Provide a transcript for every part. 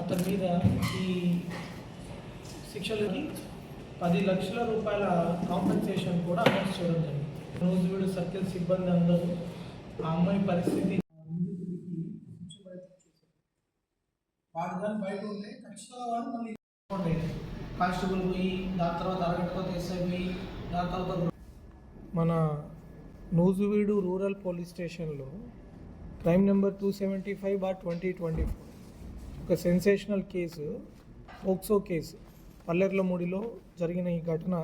అతని మీద ఈ శిక్షలకి 10 లక్షల రూపాయల కాంపెన్సేషన్ కూడా అనౌన్స్ చేయడం జరిగింది. నూజివీడు సర్కిల్ సిబ్బంది అందరూ ఆ అమ్మాయి పరిస్థితి వాడు కానీ బయట ఉంటే ఖచ్చితంగా వాడు మళ్ళీ కానిస్టేబుల్ పోయి దాని తర్వాత అరగంట తర్వాత ఎస్ఐ పోయి దాని తర్వాత మన నూజివీడు రూరల్ పోలీస్ స్టేషన్లో క్రైమ్ నెంబర్ 275/2024 ఒక సెన్సేషనల్ కేసు, పోక్సో కేసు పల్లెర్లమూడిలో జరిగిన ఈ ఘటన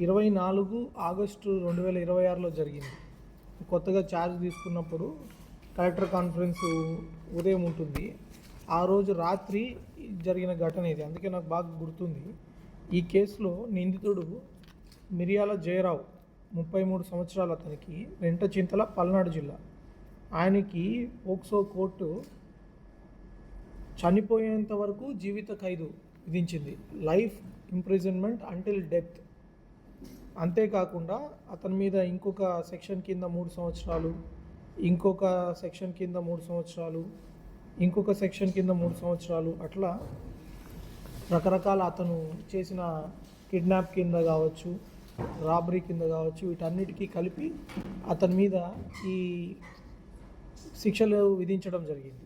24 ఆగస్టు 2026లో జరిగింది. కొత్తగా ఛార్జ్ తీసుకున్నప్పుడు కలెక్టర్ కాన్ఫరెన్స్ ఉదయం ఉంటుంది. ఆ రోజు రాత్రి జరిగిన ఘటన ఇది, అందుకే నాకు బాగా గుర్తుంది. ఈ కేసులో నిందితుడు మిరియాల జయరావు 33 సంవత్సరాలు, అతనికి రెంటచింతల పల్నాడు జిల్లా. ఆయనకి పోక్సో కోర్టు చనిపోయేంత వరకు జీవిత ఖైదు విధించింది, లైఫ్ ఇంప్రిజన్మెంట్ అంటిల్ డెత్. అంతేకాకుండా అతని మీద ఇంకొక సెక్షన్ కింద 3 సంవత్సరాలు, ఇంకొక సెక్షన్ కింద 3 సంవత్సరాలు, ఇంకొక సెక్షన్ కింద 3 సంవత్సరాలు, అట్లా రకరకాల అతను చేసిన కిడ్నాప్ కింద కావచ్చు, రాబరీ కింద కావచ్చు, వీటన్నిటికీ కలిపి అతని మీద ఈ శిక్షలు విధించడం జరిగింది.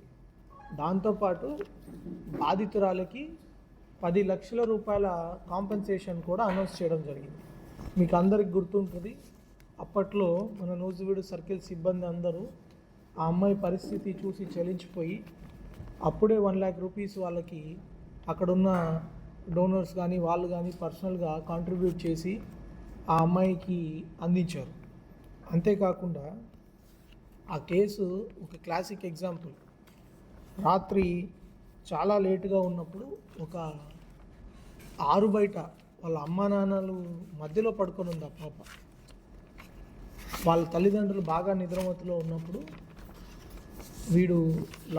దాంతోపాటు బాధితురాలకి 10 లక్షల రూపాయల కాంపెన్సేషన్ కూడా అనౌన్స్ చేయడం జరిగింది. మీకు అందరికి గుర్తుంటుంది, అప్పట్లో మన నూజివీడు సర్కిల్ సిబ్బంది అందరూ ఆ అమ్మాయి పరిస్థితి చూసి చలించిపోయి అప్పుడే 1 lakh రూపీస్ వాళ్ళకి అక్కడున్న డోనర్స్ కానీ వాళ్ళు కానీ పర్సనల్గా కాంట్రిబ్యూట్ చేసి ఆ అమ్మాయికి అందించారు. అంతేకాకుండా ఆ కేసు ఒక క్లాసిక్ ఎగ్జాంపుల్. రాత్రి చాలా లేటుగా ఉన్నప్పుడు ఒక ఆరు బయట వాళ్ళ అమ్మా నాన్నలు మధ్యలో పడుకొని ఉంది ఆ పాప. వాళ్ళ తల్లిదండ్రులు బాగా నిద్రమత్తులో ఉన్నప్పుడు వీడు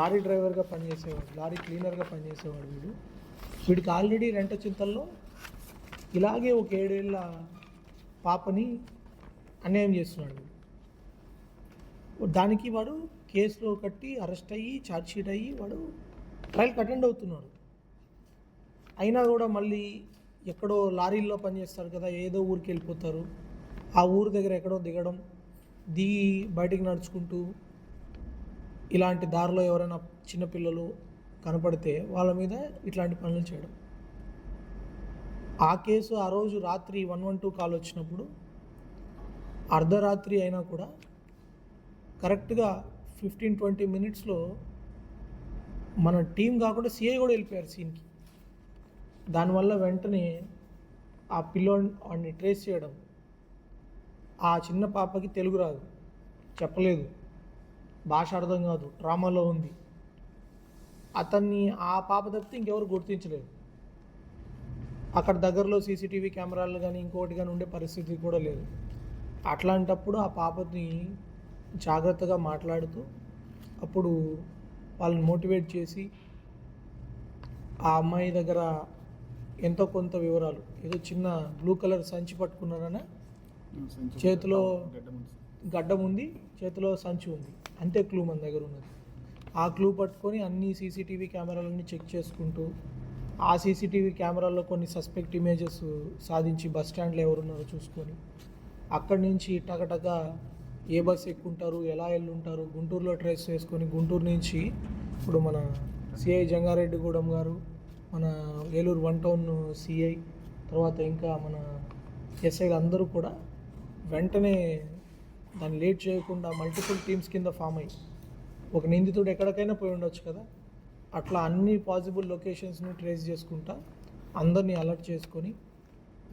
లారీ డ్రైవర్గా పనిచేసేవాడు, లారీ క్లీనర్గా పనిచేసేవాడు. వీడికి ఆల్రెడీ రెంటచింతల్లో ఇలాగే ఒక 7 ఏళ్ళ పాపని అన్యాయం చేస్తున్నాడు. దానికి వాడు కేసులో కట్టి అరెస్ట్ అయ్యి ఛార్జ్షీట్ అయ్యి వాడు ట్రయల్కి అటెండ్ అవుతున్నాడు. అయినా కూడా మళ్ళీ ఎక్కడో లారీల్లో పనిచేస్తారు కదా, ఏదో ఊరికి వెళ్ళిపోతారు. ఆ ఊరు దగ్గర ఎక్కడో దిగడం, దిగి బయటికి నడుచుకుంటూ ఇలాంటి దారిలో ఎవరైనా చిన్నపిల్లలు కనపడితే వాళ్ళ మీద ఇట్లాంటి పనులు చేయడం. ఆ కేసు ఆ రోజు రాత్రి 112 కాల్ వచ్చినప్పుడు అర్ధరాత్రి అయినా కూడా కరెక్ట్గా 15-20 మినిట్స్లో మన టీం కాకుండా సిఐ కూడా వెళ్ళిపోయారు సీన్కి. దానివల్ల వెంటనే ఆ పిల్లోడిని ట్రేస్ చేయడం. ఆ చిన్న పాపకి తెలుగు రాదు, చెప్పలేదు, భాష అర్థం కాదు, ట్రామాలో ఉంది. అతన్ని ఆ పాప తప్పితే ఇంకెవరు గుర్తించలేదు. అక్కడ దగ్గరలో సీసీటీవీ కెమెరాలు కానీ ఇంకోటి కానీ ఉండే పరిస్థితి కూడా లేదు. అట్లాంటప్పుడు ఆ పాపని జాగ్రత్తగా మాట్లాడుతూ అప్పుడు వాళ్ళని మోటివేట్ చేసి ఆ అమ్మాయి దగ్గర ఎంతో కొంత వివరాలు, ఏదో చిన్న బ్లూ కలర్ సంచి పట్టుకున్నారనే, చేతిలో గడ్డం ఉంది, చేతిలో సంచి ఉంది, అంతే క్లూ మన దగ్గర ఉన్నది. ఆ క్లూ పట్టుకొని అన్ని సీసీటీవీ కెమెరాలన్నీ చెక్ చేసుకుంటూ ఆ సీసీటీవీ కెమెరాల్లో కొన్ని సస్పెక్ట్ ఇమేజెస్ సాధించి బస్ స్టాండ్లో ఎవరున్నారో చూసుకొని అక్కడి నుంచి టకటక ఏ బస్ ఎక్కుంటారు, ఎలా వెళ్ళుంటారు, గుంటూరులో ట్రేస్ చేసుకొని గుంటూరు నుంచి ఇప్పుడు మన సిఐ జంగారెడ్డిగూడెం గారు, మన ఏలూరు 1 టౌన్ సిఐ, తర్వాత ఇంకా మన ఎస్ఐలు అందరూ కూడా వెంటనే దాన్ని లేట్ చేయకుండా మల్టిపుల్ టీమ్స్ కింద ఫామ్ అయ్యి, ఒక నిందితుడు ఎక్కడికైనా పోయి ఉండొచ్చు కదా, అట్లా అన్ని పాసిబుల్ లొకేషన్స్ని ట్రేస్ చేసుకుంటా అందరినీ అలర్ట్ చేసుకొని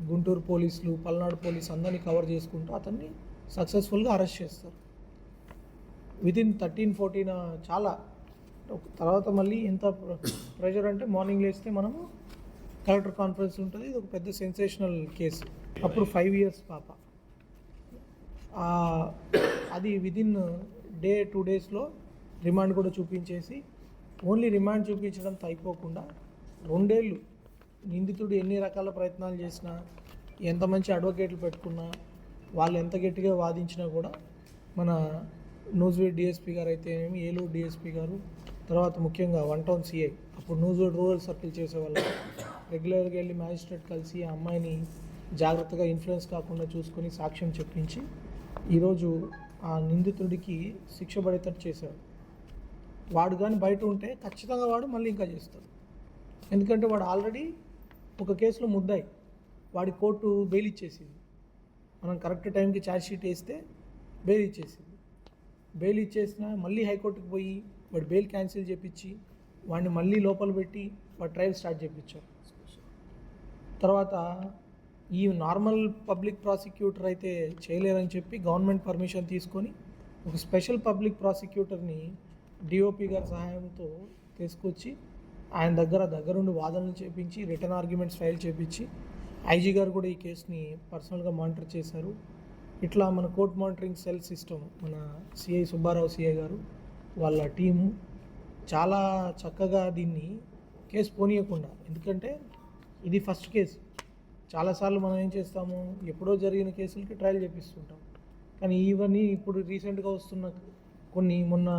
గుంటూరు పోలీసులు, పల్నాడు పోలీసు అందరినీ కవర్ చేసుకుంటూ అతన్ని సక్సెస్ఫుల్గా అరెస్ట్ చేస్తారు. వితిన్ 13-14 చాలా తర్వాత మళ్ళీ ఎంత ప్రెషర్ అంటే మార్నింగ్ లేస్తే మనము కలెక్టర్ కాన్ఫరెన్స్ ఉంటుంది. ఇది ఒక పెద్ద సెన్సేషనల్ కేసు. అప్పుడు 5 years పాప. అది విదిన్ డే 2 daysలో రిమాండ్ కూడా చూపించేసి, ఓన్లీ రిమాండ్ చూపించడంతో అయిపోకుండా 2 ఏళ్ళు నిందితుడు ఎన్ని రకాల ప్రయత్నాలు చేసినా, ఎంత మంచి అడ్వకేట్లు పెట్టుకున్నా, వాళ్ళు ఎంత గట్టిగా వాదించినా కూడా మన నూజివీడ్ డిఎస్పీ గారు అయితే ఏమి, ఏలూరు డిఎస్పీ గారు, తర్వాత ముఖ్యంగా 1 టౌన్ సిఐ, అప్పుడు నూజివీడ్ రూరల్ సర్కిల్ చేసేవాళ్ళు, రెగ్యులర్గా వెళ్ళి మ్యాజిస్ట్రేట్ కలిసి ఆ అమ్మాయిని జాగ్రత్తగా ఇన్ఫ్లుయెన్స్ కాకుండా చూసుకొని సాక్ష్యం చెప్పించి ఈరోజు ఆ నిందితుడికి శిక్ష పడేటట్టు చేశారు. వాడు కానీ బయట ఉంటే ఖచ్చితంగా వాడు మళ్ళీ ఇంకా చేస్తాడు. ఎందుకంటే వాడు ఆల్రెడీ ఒక కేసులో ముద్దాయి, వాడి కోర్టు బెయిల్ ఇచ్చేసింది. మనం కరెక్ట్ టైంకి ఛార్జ్షీట్ వేస్తే బెయిల్ ఇచ్చేసింది. బెయిల్ ఇచ్చేసినా మళ్ళీ హైకోర్టుకి పోయి వాడు బెయిల్ క్యాన్సిల్ చేపించి వాడిని మళ్ళీ లోపల పెట్టి వాడు ట్రయల్ స్టార్ట్ చేయించారు. తర్వాత ఈ నార్మల్ పబ్లిక్ ప్రాసిక్యూటర్ అయితే చేయలేరని చెప్పి గవర్నమెంట్ పర్మిషన్ తీసుకొని ఒక స్పెషల్ పబ్లిక్ ప్రాసిక్యూటర్ని డిఓపి గారి సహాయంతో తీసుకొచ్చి ఆయన దగ్గరుండి వాదనలు చేపించి రిటర్న్ ఆర్గ్యుమెంట్స్ ఫైల్ చేపించి ఐజీ గారు కూడా ఈ కేసుని పర్సనల్గా మానిటర్ చేశారు. ఇట్లా మన కోర్ట్ మానిటరింగ్ సెల్ సిస్టమ్, మన సిఐ సుబ్బారావు సిఐ గారు వాళ్ళ టీము చాలా చక్కగా దీన్ని కేసు పోనీయకుండా, ఎందుకంటే ఇది ఫస్ట్ కేసు. చాలాసార్లు మనం ఏం చేస్తాము, ఎప్పుడో జరిగిన కేసులకి ట్రయల్ చేపిస్తుంటాం. కానీ ఇవన్నీ ఇప్పుడు రీసెంట్గా వస్తున్న కొన్ని, మొన్న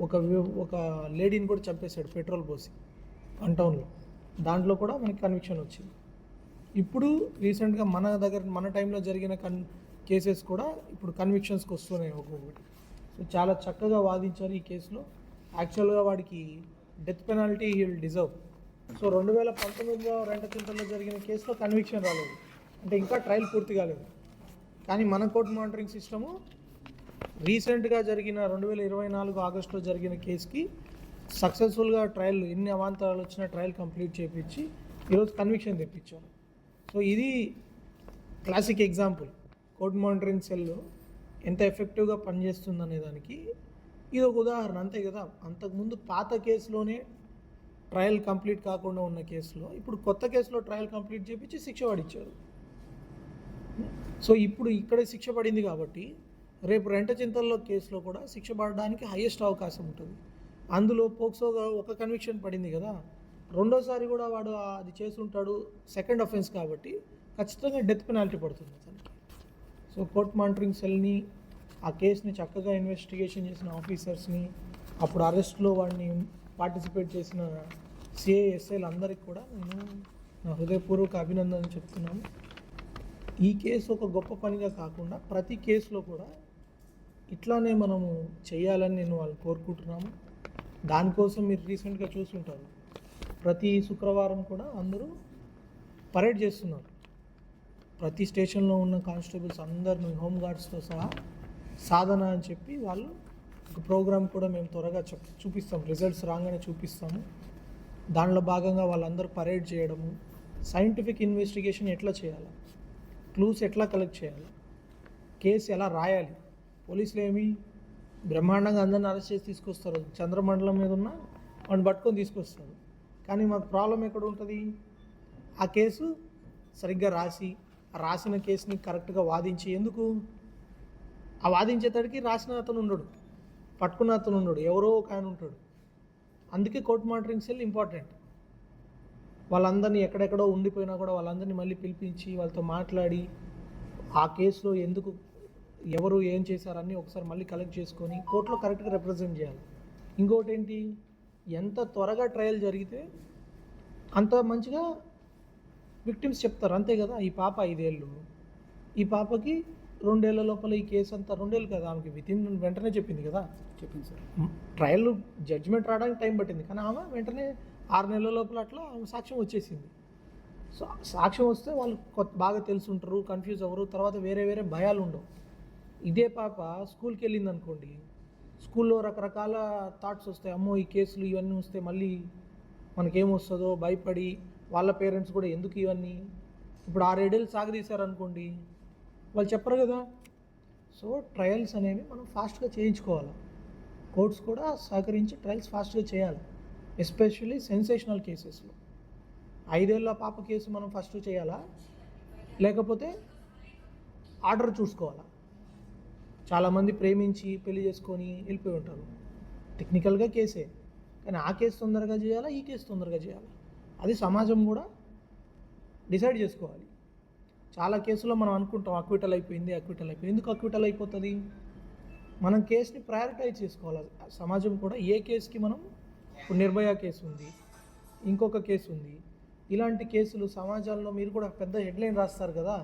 ఒక లేడీని కూడా చంపేశాడు పెట్రోల్ పోసి 1 టౌన్లో, దాంట్లో కూడా మనకి కన్విక్షన్ వచ్చింది. ఇప్పుడు రీసెంట్గా మన టైంలో జరిగిన కేసెస్ కూడా ఇప్పుడు కన్విక్షన్స్కి వస్తున్నాయి ఒక్కొక్కటి. సో చాలా చక్కగా వాదించారు ఈ కేసులో. యాక్చువల్గా వాడికి death penalty he will deserve. So 2019లో రెంటచింతల్లో జరిగిన కేసులో కన్విక్షన్ రాలేదు, అంటే ఇంకా ట్రయల్ పూర్తి కాలేదు. కానీ మన కోర్ట్ మానిటరింగ్ సిస్టము రీసెంట్గా జరిగిన 2024 ఆగస్టులో జరిగిన కేసుకి సక్సెస్ఫుల్గా ట్రయల్, ఎన్ని అవాంతరాలు వచ్చినా ట్రయల్ కంప్లీట్ చేయించి ఈరోజు కన్విక్షన్ తెప్పించారు. సో ఇది classic example court monitoring cell ఎంత ఎఫెక్టివ్గా పనిచేస్తుందనే దానికి ఇది ఒక ఉదాహరణ, అంతే కదా. అంతకుముందు పాత కేసులోనే ట్రయల్ కంప్లీట్ కాకుండా ఉన్న కేసులో ఇప్పుడు కొత్త కేసులో ట్రయల్ కంప్లీట్ చేయించి శిక్ష పడిచ్చారు. సో ఇప్పుడు ఇక్కడే శిక్ష పడింది కాబట్టి రేపు రెంటచింతల్లో కేసులో కూడా శిక్ష పడడానికి హైయెస్ట్ అవకాశం ఉంటుంది. అందులో పోక్సోగా ఒక కన్విక్షన్ పడింది కదా, రెండోసారి కూడా వాడు అది చేసుంటాడు, సెకండ్ అఫెన్స్ కాబట్టి ఖచ్చితంగా డెత్ పెనాల్టీ పడుతుంది అతనికి. సో కోర్ట్ మానిటరింగ్ సెల్ని, ఆ కేసుని చక్కగా ఇన్వెస్టిగేషన్ చేసిన ఆఫీసర్స్ని, అప్పుడు అరెస్ట్లో వాడిని పార్టిసిపేట్ చేసిన సిఐ ఎస్ఐలు అందరికీ కూడా నేను నా హృదయపూర్వక అభినందనలు చెప్తున్నాను. ఈ కేసు ఒక గొప్ప పనిగా కాకుండా ప్రతి కేసులో కూడా ఇట్లానే మనము చేయాలని నేను వాళ్ళు కోరుకుంటున్నాము. దానికోసం మీరు రీసెంట్గా చూస్తుంటారు, ప్రతి శుక్రవారం కూడా అందరూ పరేడ్ చేస్తున్నారు. ప్రతి స్టేషన్లో ఉన్న కానిస్టేబుల్స్ అందరిని, హోంగార్డ్స్తో సహా సాధన అని చెప్పి వాళ్ళు ఒక ప్రోగ్రామ్ కూడా మేము త్వరగా చూపిస్తాం, రిజల్ట్స్ రాగానే చూపిస్తాము. దానిలో భాగంగా వాళ్ళందరూ పరేడ్ చేయడము, సైంటిఫిక్ ఇన్వెస్టిగేషన్ ఎట్లా చేయాలి, క్లూస్ ఎట్లా కలెక్ట్ చేయాలి, కేసు ఎలా రాయాలి. పోలీసులు ఏమి బ్రహ్మాండంగా అందరిని అరెస్ట్ చేసి తీసుకొస్తారు, చంద్రమండలం మీద ఉన్న వాడిని పట్టుకొని తీసుకొస్తారు. కానీ మాకు ప్రాబ్లం ఎక్కడ ఉంటుంది, ఆ కేసు సరిగ్గా రాసిన కేసుని కరెక్ట్గా వాదించి, ఎందుకు ఆ వాదించేటడికి రాసిన అతను ఉండడు, పట్టుకున్న అతను ఉండడు, ఎవరో ఒక ఆయన ఉంటాడు. అందుకే కోర్ట్ మానిటరింగ్ సెల్ ఇంపార్టెంట్. వాళ్ళందరినీ ఎక్కడెక్కడో ఉండిపోయినా కూడా వాళ్ళందరినీ మళ్ళీ పిలిపించి వాళ్ళతో మాట్లాడి ఆ కేసులో ఎందుకు ఎవరు ఏం చేశారని ఒకసారి మళ్ళీ కలెక్ట్ చేసుకొని కోర్టులో కరెక్ట్గా రిప్రజెంట్ చేయాలి. ఇంకోటి ఏంటి, ఎంత త్వరగా ట్రయల్ జరిగితే అంత మంచిగా విక్టిమ్స్ చెప్తారు, అంతే కదా. ఈ పాప 5 ఏళ్ళు, ఈ పాపకి 2 ఏళ్ల లోపల ఈ కేసు అంతా, 2 ఏళ్ళు కదా ఆమెకి, వెంటనే చెప్పింది కదా, చెప్పింది సార్. ట్రయల్ జడ్జిమెంట్ రావడానికి టైం పట్టింది, కానీ ఆమె వెంటనే 6 నెలల లోపల అట్లా ఆమె సాక్ష్యం వచ్చేసింది. సో సాక్ష్యం వస్తే వాళ్ళు బాగా తెలుసుంటారు, కన్ఫ్యూజ్ అవ్వరు, తర్వాత వేరే భయాలు ఉండవు. ఇదే పాప స్కూల్కి వెళ్ళింది అనుకోండి, స్కూల్లో రకరకాల థాట్స్ వస్తాయి, అమ్మో ఈ కేసులు ఇవన్నీ వస్తే మళ్ళీ మనకేమొస్తుందో భయపడి, వాళ్ళ పేరెంట్స్ కూడా ఎందుకు ఇవన్నీ, ఇప్పుడు 6-7 ఏళ్ళు సాగదీశారనుకోండి, వాళ్ళు చెప్పరు కదా. సో ట్రయల్స్ అనేవి మనం ఫాస్ట్గా చేయించుకోవాలి, కోర్ట్స్ కూడా సహకరించి ట్రయల్స్ ఫాస్ట్గా చేయాలి, ఎస్పెషల్లీ సెన్సేషనల్ కేసెస్లో. 5 ఏళ్ళ పాప కేసు మనం ఫస్ట్ చేయాలా, లేకపోతే ఆర్డర్ చూసుకోవాలా. చాలామంది ప్రేమించి పెళ్లి చేసుకొని వెళ్ళిపోయి ఉంటారు, టెక్నికల్గా కేసే, కానీ ఆ కేసు తొందరగా చేయాలా, ఈ కేసు తొందరగా చేయాలా, అది సమాజం కూడా డిసైడ్ చేసుకోవాలి. చాలా కేసుల్లో మనం అనుకుంటాం అక్విటల్ అయిపోయింది. ఎందుకు అక్విటల్ అయిపోతుంది, మనం కేసుని ప్రయారిటైజ్ చేసుకోవాలి. సమాజం కూడా ఏ కేసుకి మనం ఇప్పుడు నిర్భయ కేసు ఉంది, ఇంకొక కేసు ఉంది, ఇలాంటి కేసులు సమాజంలో మీరు కూడా పెద్ద హెడ్లైన్ రాస్తారు కదా,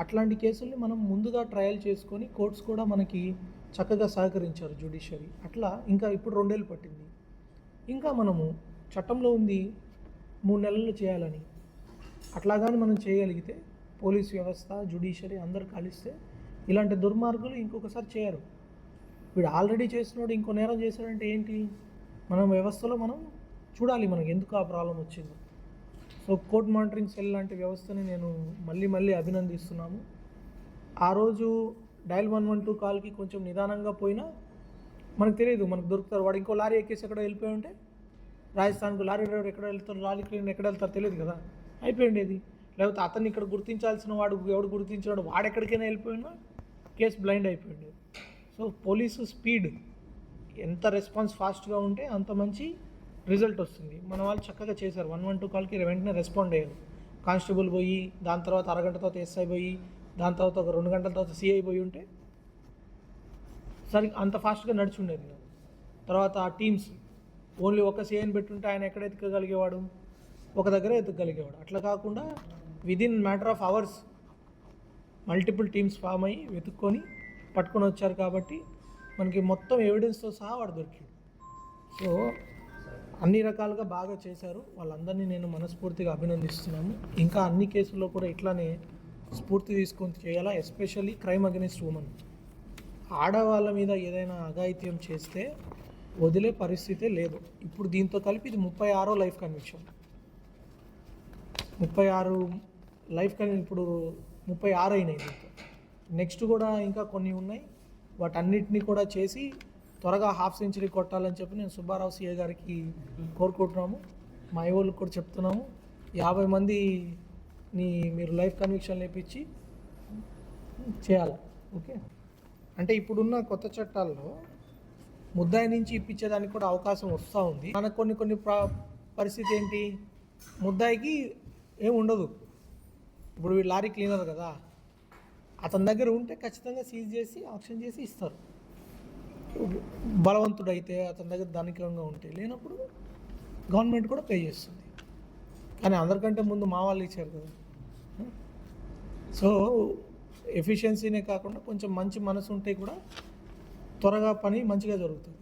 అట్లాంటి కేసుల్ని మనం ముందుగా ట్రయల్ చేసుకొని కోర్ట్స్ కూడా మనకి చక్కగా సహకరించారు జ్యుడిషియరీ. అట్లా ఇంకా ఇప్పుడు 2 ఏళ్ళు పట్టింది. ఇంకా మనము చట్టంలో ఉంది 3 నెలలు చేయాలని. అట్లాగాని మనం చేయగలిగితే పోలీస్ వ్యవస్థ, జ్యుడిషియరీ అందరు కలిస్తే ఇలాంటి దుర్మార్గులు ఇంకొకసారి చేయరు. వీడు ఆల్రెడీ చేసినోడు ఇంకో నేరం చేశాడంటే ఏంటి, మనం వ్యవస్థలో మనం చూడాలి మనకు ఎందుకు ఆ ప్రాబ్లం వచ్చిందో. సో కోర్ట్ మానిటరింగ్ సెల్ లాంటి వ్యవస్థని నేను మళ్ళీ అభినందిస్తున్నాము. ఆ రోజు డయల్ 112 కాల్కి కొంచెం నిదానంగా పోయినా మనకు తెలియదు, మనకు దొరుకుతారు. వాడు ఇంకో లారీ ఎక్కేసి ఎక్కడ వెళ్ళిపోయి ఉంటే, రాజస్థాన్కు లారీ డ్రైవర్ ఎక్కడ వెళ్తారు, లారీ క్లీనర్ ఎక్కడ వెళ్తారు తెలియదు కదా, అయిపోయిండేది. లేకపోతే అతన్ని ఇక్కడ గుర్తించాల్సిన వాడు ఎవడు గుర్తించాడు, వాడెక్కడికైనా వెళ్ళిపోయినా కేసు బ్లైండ్ అయిపోయింది. సో పోలీసు స్పీడ్ ఎంత రెస్పాన్స్ ఫాస్ట్గా ఉంటే అంత మంచి రిజల్ట్ వస్తుంది. మన వాళ్ళు చక్కగా చేశారు. 112 కాల్కి వెంటనే రెస్పాండ్ అయ్యారు. కానిస్టేబుల్ పోయి, దాని తర్వాత అరగంట తర్వాత ఎస్ఐ పోయి, దాని తర్వాత ఒక 2 గంటల తర్వాత సిఐ పోయి ఉంటే సరి అంత ఫాస్ట్గా నడిచి ఉండేది కాదు. తర్వాత ఆ టీమ్స్ ఓన్లీ ఒక సిఐని పెట్టుంటే ఆయన ఎక్కడ ఎత్తుకగలిగేవాడు, ఒక దగ్గర ఎత్తుకగలిగేవాడు. అట్లా కాకుండా within matter of hours multiple teams form అయ్యి వెతుక్కొని పట్టుకొని వచ్చారు. కాబట్టి మనకి మొత్తం ఎవిడెన్స్తో సహా వాడు దొరికాడు. సో అన్ని రకాలుగా బాగా చేశారు. వాళ్ళందరినీ నేను మనస్ఫూర్తిగా అభినందిస్తున్నాను. ఇంకా అన్ని కేసుల్లో కూడా ఇట్లానే స్ఫూర్తి తీసుకొని చేయాలా. ఎస్పెషల్లీ క్రైమ్ అగెనిస్ట్ ఉమెన్, ఆడవాళ్ళ మీద ఏదైనా అఘాయిత్యం చేస్తే వదిలే పరిస్థితే లేదు. ఇప్పుడు దీంతో కలిపి ఇది 36వ లైఫ్ కన్విక్షన్. 36 లైఫ్ ఇప్పుడు 36 అయినాయి దీంతో. నెక్స్ట్ కూడా ఇంకా కొన్ని ఉన్నాయి. వాటన్నిటిని కూడా చేసి త్వరగా హాఫ్ సెంచరీ కొట్టాలని చెప్పి నేను సుబ్బారావు సిఏ గారికి కోరుకుంటున్నాము. మా వాళ్ళకి కూడా చెప్తున్నాము, 50 మందిని మీరు లైఫ్ కన్విక్షన్ లేపించి చేయాలి. ఓకే, అంటే ఇప్పుడున్న కొత్త చట్టాల్లో ముద్దాయి నుంచి ఇప్పించేదానికి కూడా అవకాశం వస్తూ ఉంది. మనకు కొన్ని పరిస్థితి ఏంటి, ముద్దాయికి ఏం ఉండదు. ఇప్పుడు వీడు లారీ క్లీనర్ కదా, అతని దగ్గర ఉంటే ఖచ్చితంగా సీజ్ చేసి ఆక్షన్ చేసి ఇస్తారు. బలవంతుడైతే అతని దగ్గర ధనికంగా ఉంటే, లేనప్పుడు గవర్నమెంట్ కూడా పే చేస్తుంది. కానీ అందరికంటే ముందు మా వాళ్ళు ఇచ్చారు కదా. సో ఎఫిషియన్సీనే కాకుండా కొంచెం మంచి మనసు ఉంటే కూడా త్వరగా పని మంచిగా జరుగుతుంది.